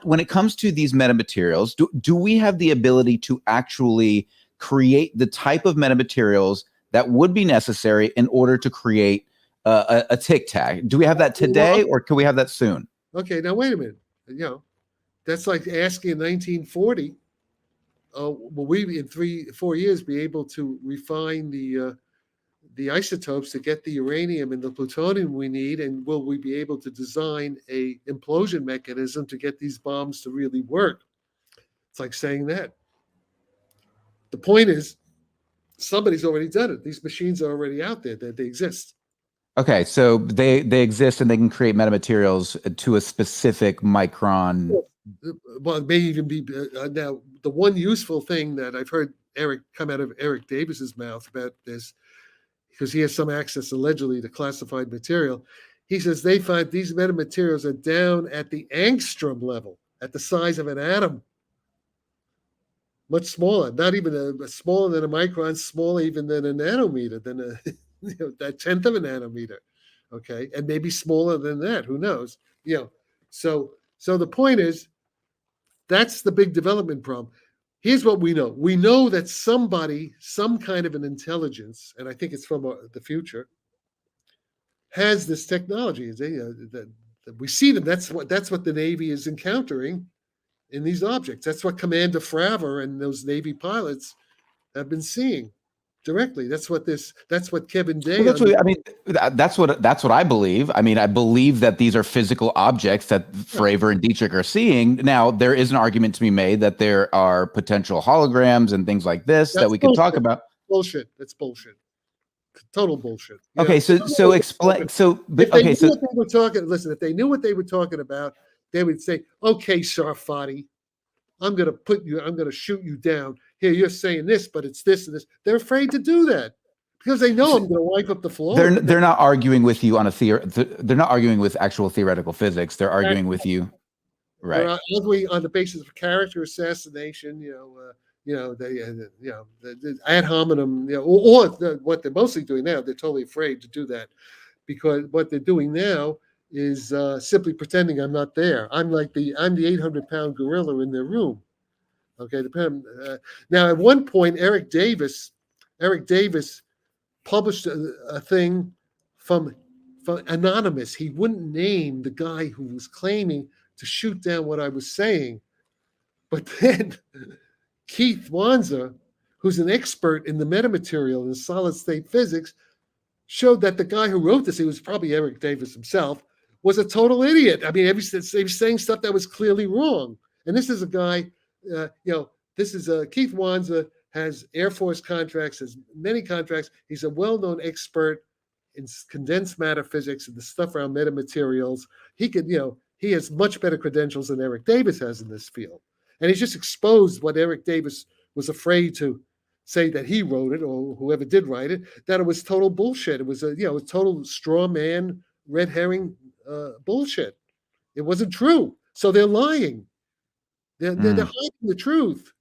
what, when it comes to these metamaterials, do we have the ability to actually create the type of metamaterials that would be necessary in order to create a TicTac? Do we have that today, or can we have that soon? Okay, now wait a minute. You know, that's like asking in 1940, will we in 3-4 years be able to refine the isotopes to get the uranium and the plutonium we need, and will we be able to design a implosion mechanism to get these bombs to really work? It's like saying that. The point is, somebody's already done it. These machines are already out there. They exist. Okay, so they exist and they can create metamaterials to a specific micron. Well, it may even be now the one useful thing that I've heard come out of Eric Davis's mouth about this, because he has some access allegedly to classified material. He says they find these metamaterials are down at the angstrom level, at the size of an atom. Much smaller, not even smaller than a micron, smaller even than a nanometer, than that 10th of a nanometer, okay, and maybe smaller than that. Who knows? So the point is, that's the big development problem. Here's what we know: we know that somebody, some kind of an intelligence, and I think it's from the future, has this technology. That we see them. That's what the Navy is encountering in these objects. That's what Commander Fravor and those Navy pilots have been seeing directly. That's what Kevin Day. Well, that's what I believe. I mean, I believe that these are physical objects that Fravor and Dietrich are seeing. Now, there is an argument to be made that there are potential holograms and things like this that we could talk about. Bullshit. That's bullshit. Total bullshit. Okay, so explain. So, but okay, so listen. If they knew what they were talking about, they would say, "Okay, Sarfatti, I'm going to shoot you down. Here, you're saying this, but it's this and this." They're afraid to do that because they know I'm going to wipe up the floor. They're not arguing with you on they're not arguing with actual theoretical physics. They're arguing with you, right? They're arguing on the basis of character assassination. Ad hominem. Or what they're mostly doing now. They're totally afraid to do that because what they're doing now is simply pretending I'm not there. I'm the 800-pound gorilla in their room. Okay. Now, at one point, Eric Davis published a thing from anonymous. He wouldn't name the guy who was claiming to shoot down what I was saying, but then 𝐒𝐓𝐀𝐘, who's an expert in the metamaterial and solid state physics, showed that the guy who wrote this, he was probably Eric Davis himself, was a total idiot. I mean, he was saying stuff that was clearly wrong. And this is a guy, 𝐒𝐓𝐃 has Air Force contracts, has many contracts. He's a well-known expert in condensed matter physics and the stuff around metamaterials. He has much better credentials than Eric Davis has in this field. And he's just exposed what Eric Davis was afraid to say that he wrote it, or whoever did write it, that it was total bullshit. It was a total straw man, red herring bullshit. It wasn't true. So they're lying. They're hiding the truth.